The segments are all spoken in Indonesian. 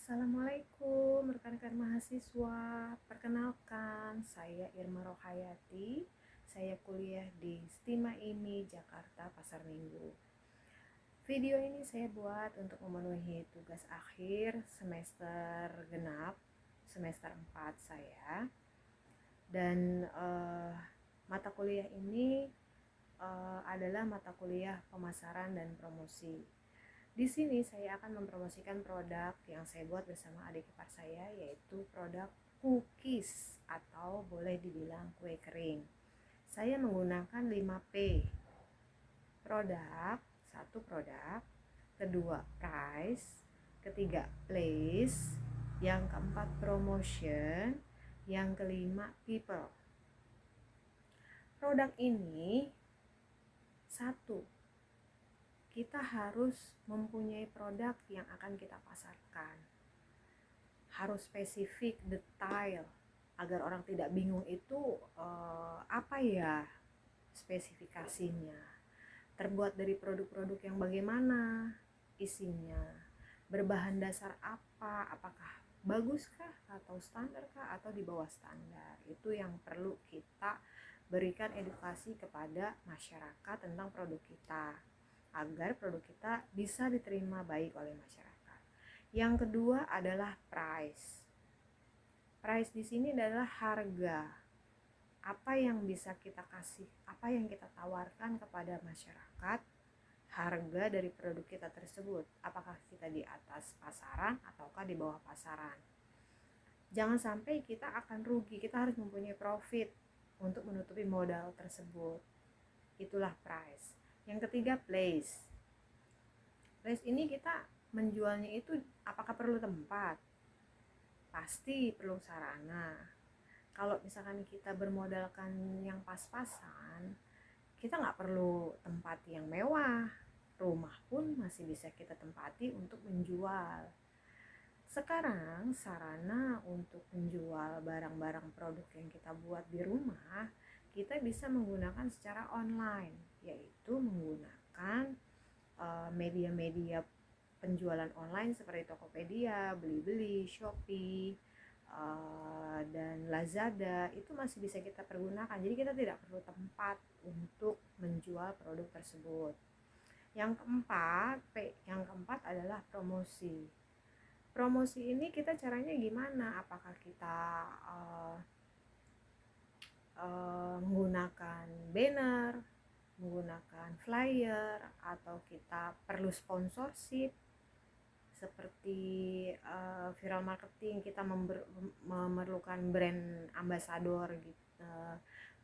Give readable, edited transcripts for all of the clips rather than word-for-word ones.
Assalamualaikum rekan-rekan mahasiswa. Perkenalkan, saya Irma Rohayati. Saya kuliah di STIMA IMI Jakarta Pasar Minggu. Video ini saya buat untuk memenuhi tugas akhir semester genap, semester 4 saya. Dan mata kuliah ini adalah mata kuliah pemasaran dan promosi. Di sini saya akan mempromosikan produk yang saya buat bersama adik ipar saya, yaitu produk cookies atau boleh dibilang kue kering. Saya menggunakan 5P. Produk, satu produk, kedua price, ketiga place, yang keempat promotion, yang kelima people. Produk ini satu, kita harus mempunyai produk yang akan kita pasarkan. Harus spesifik, detail, agar orang tidak bingung itu apa ya spesifikasinya. Terbuat dari produk-produk yang bagaimana isinya, berbahan dasar apa, apakah baguskah atau standarkah atau di bawah standar. Itu yang perlu kita berikan edukasi kepada masyarakat tentang produk kita, agar produk kita bisa diterima baik oleh masyarakat. Yang kedua adalah price. Price di sini adalah harga. Apa yang bisa kita kasih, apa yang kita tawarkan kepada masyarakat, harga dari produk kita tersebut. Apakah kita di atas pasaran ataukah di bawah pasaran. Jangan sampai kita akan rugi, kita harus mempunyai profit untuk menutupi modal tersebut. Itulah price. Yang ketiga place. Place ini kita menjualnya itu apakah perlu tempat? Pasti perlu sarana. Kalau misalkan kita bermodalkan yang pas-pasan, kita nggak perlu tempat yang mewah. Rumah pun masih bisa kita tempati untuk menjual. Sekarang sarana untuk menjual barang-barang produk yang kita buat di rumah, kita bisa menggunakan secara online, yaitu menggunakan media-media penjualan online seperti Tokopedia, Blibli, Shopee, dan Lazada. Itu masih bisa kita pergunakan. Jadi kita tidak perlu tempat untuk menjual produk tersebut. Yang keempat adalah promosi. Promosi ini kita caranya gimana? Apakah kita menggunakan banner, menggunakan flyer, atau kita perlu sponsorship seperti viral marketing, kita memerlukan brand ambassador gitu,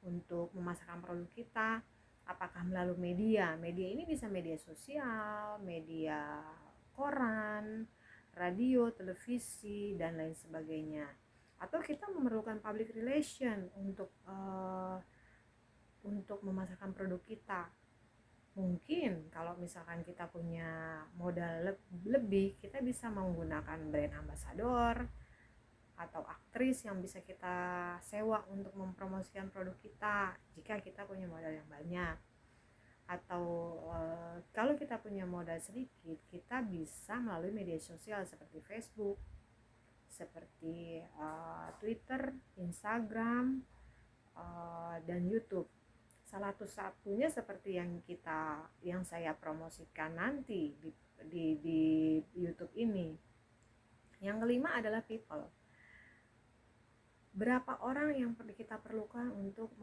untuk memasarkan produk kita. Apakah melalui media ini bisa media sosial, media koran, radio, televisi, dan lain sebagainya. Atau kita memerlukan public relation untuk memasarkan produk kita. Mungkin kalau misalkan kita punya modal lebih, kita bisa menggunakan brand ambassador atau aktris yang bisa kita sewa untuk mempromosikan produk kita jika kita punya modal yang banyak. Atau kalau kita punya modal sedikit, kita bisa melalui media sosial seperti Facebook, seperti Twitter, Instagram, dan YouTube. Salah satunya seperti yang saya promosikan nanti di YouTube ini. Yang kelima adalah people. Berapa orang yang kita perlukan untuk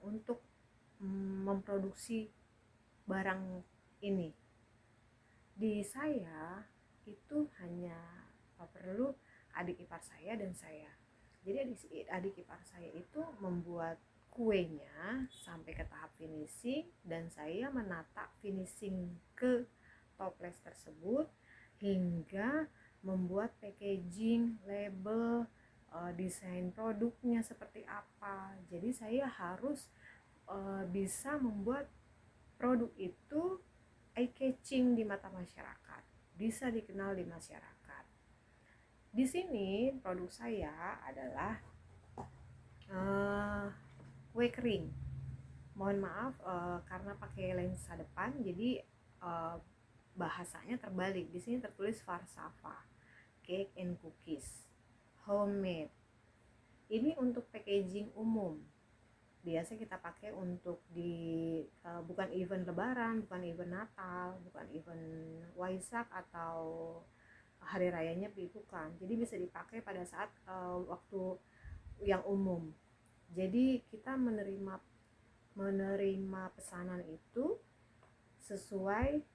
untuk memproduksi barang ini? Di saya itu hanya perlu adik ipar saya dan saya. Jadi adik ipar saya itu membuat kuenya sampai ke tahap finishing, dan saya menata finishing ke toples tersebut hingga membuat packaging, label, desain produknya seperti apa. Jadi saya harus bisa membuat produk itu eye catching di mata masyarakat, bisa dikenal di masyarakat. Di sini produk saya adalah kue kering. Mohon maaf karena pakai lensa depan, jadi bahasanya terbalik. Di sini tertulis falsafah. cake and cookies, homemade. Ini untuk packaging umum. Biasa kita pakai untuk bukan event Lebaran, bukan event Natal, bukan event Waisak atau hari rayanya, bukan. Jadi bisa dipakai pada saat waktu yang umum. Jadi kita menerima pesanan itu sesuai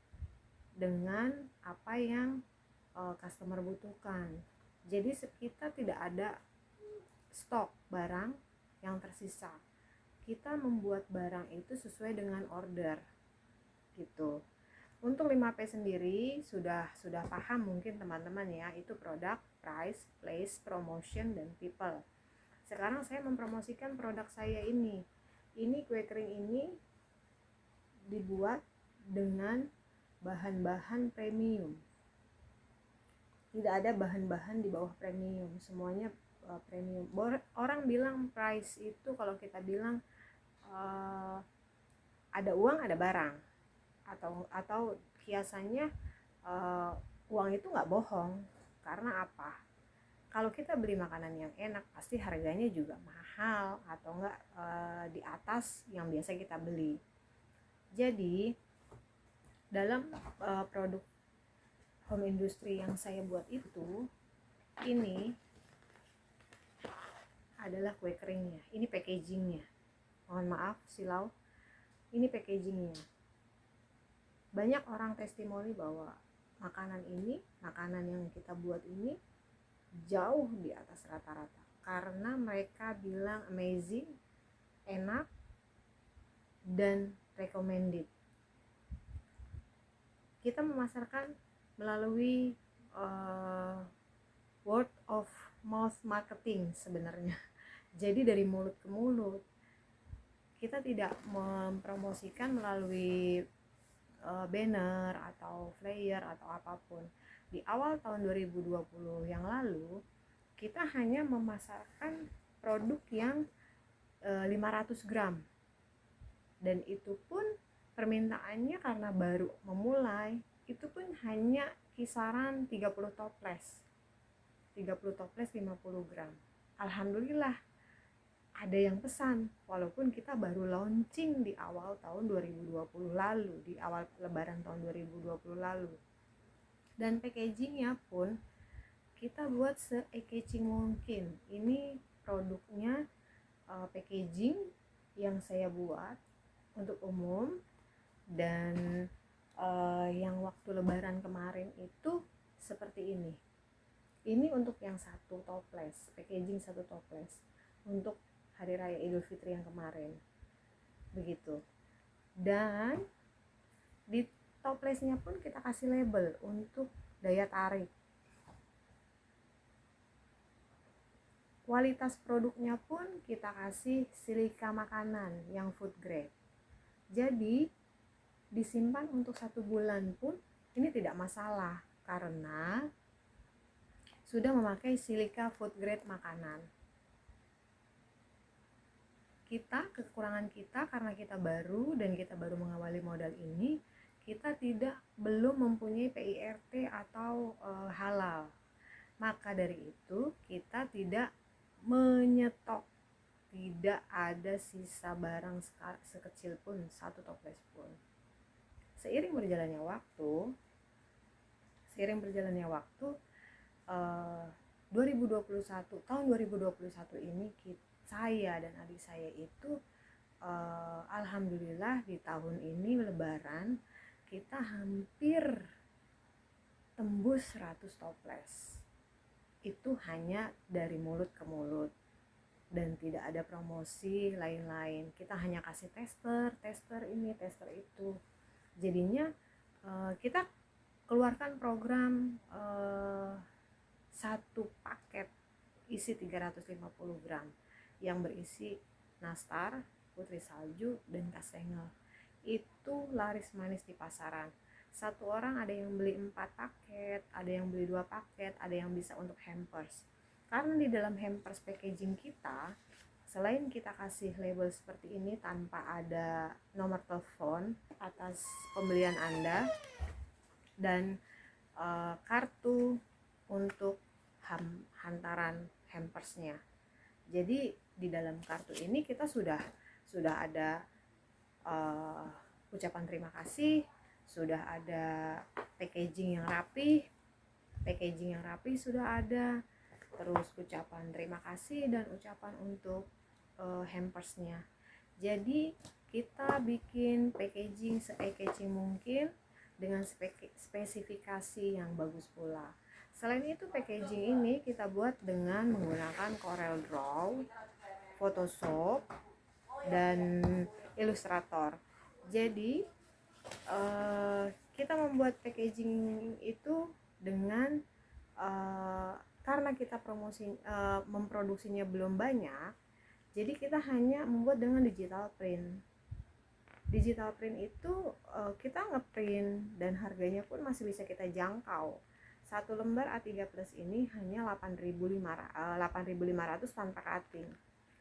dengan apa yang customer butuhkan. Jadi kita tidak ada stok barang yang tersisa. Kita membuat barang itu sesuai dengan order gitu. Untuk 5P sendiri sudah paham mungkin teman-teman ya, itu produk, price, place, promotion, dan people. Sekarang saya mempromosikan produk saya ini. Ini kue kering ini dibuat dengan bahan-bahan premium. Tidak ada bahan-bahan di bawah premium, semuanya premium. Orang bilang price itu kalau kita bilang ada uang ada barang, atau kiasannya uang itu nggak bohong. Karena apa? Kalau kita beli makanan yang enak pasti harganya juga mahal atau enggak di atas yang biasa kita beli. Jadi dalam produk home industry yang saya buat itu, ini adalah kue keringnya, ini packagingnya. Mohon maaf silau, ini packagingnya. Banyak orang testimoni bahwa makanan yang kita buat ini jauh di atas rata-rata, karena mereka bilang amazing, enak, dan recommended. Kita memasarkan melalui word of mouth marketing sebenarnya. Jadi dari mulut ke mulut. Kita tidak mempromosikan melalui banner atau flyer atau apapun. Di awal tahun 2020 yang lalu, kita hanya memasarkan produk yang 500 gram. Dan itu pun permintaannya karena baru memulai, itu pun hanya kisaran 30 toples 50 gram. Alhamdulillah ada yang pesan, walaupun kita baru launching di awal tahun 2020 lalu, di awal lebaran tahun 2020 lalu. Dan packagingnya pun kita buat se-catching mungkin. Ini produknya packaging yang saya buat untuk umum, dan yang waktu lebaran kemarin itu seperti ini. Ini untuk yang 1 toples, packaging 1 toples untuk hari raya Idul Fitri yang kemarin, begitu. Dan di toplesnya pun kita kasih label untuk daya tarik. Kualitas produknya pun kita kasih silika makanan yang food grade. Jadi disimpan untuk 1 bulan pun ini tidak masalah, karena sudah memakai silika food grade makanan. Kekurangan kita karena kita baru dan kita baru mengawali modal ini, kita belum mempunyai PIRT atau halal. Maka dari itu kita tidak menyetok, tidak ada sisa barang sekecil pun 1 toples pun. Seiring berjalannya waktu 2021 tahun 2021 ini saya dan adik saya itu alhamdulillah di tahun ini lebaran kita hampir tembus 100 toples. Itu hanya dari mulut ke mulut dan tidak ada promosi lain-lain. Kita hanya kasih tester ini, tester itu. Jadinya kita keluarkan program 1 paket isi 350 gram yang berisi nastar, putri salju, dan kastengel. Itu laris manis di pasaran. 1 orang ada yang beli 4 paket, ada yang beli 2 paket, ada yang bisa untuk hampers. Karena di dalam hampers packaging kita, selain kita kasih label seperti ini tanpa ada nomor telepon atas pembelian Anda dan kartu untuk hantaran hampersnya. Jadi di dalam kartu ini kita sudah ada ucapan terima kasih, sudah ada packaging yang rapi sudah ada, terus ucapan terima kasih dan ucapan untuk hampersnya. Jadi kita bikin packaging se-eye-catching mungkin dengan spesifikasi yang bagus pula. Selain itu, packaging ini kita buat dengan menggunakan Corel Draw, Photoshop, dan Illustrator. Jadi kita membuat packaging itu dengan karena kita memproduksinya belum banyak, jadi kita hanya membuat dengan digital print. Digital print itu kita ngeprint dan harganya pun masih bisa kita jangkau. Satu lembar A3 plus ini hanya 8.500 tanpa cutting.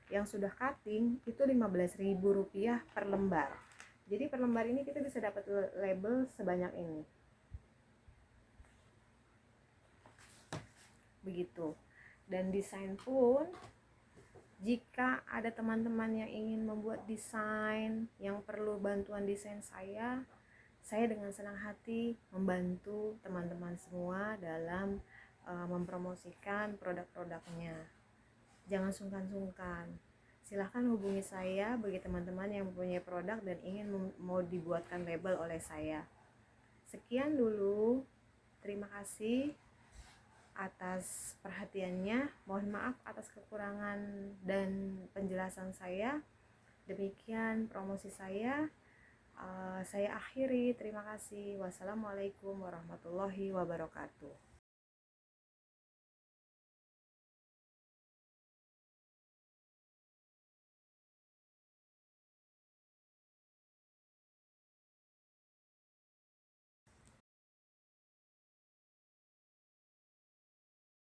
Yang sudah cutting itu Rp15.000 per lembar. Jadi per lembar ini kita bisa dapat label sebanyak ini. Begitu. Dan desain pun, jika ada teman-teman yang ingin membuat desain yang perlu bantuan desain saya dengan senang hati membantu teman-teman semua dalam mempromosikan produk-produknya. Jangan sungkan-sungkan. Silahkan hubungi saya bagi teman-teman yang mempunyai produk dan ingin mau dibuatkan label oleh saya. Sekian dulu. Terima kasih atas perhatiannya. Mohon maaf atas kekurangan dan penjelasan saya. Demikian promosi saya. Saya akhiri. Terima kasih. Wassalamualaikum warahmatullahi wabarakatuh.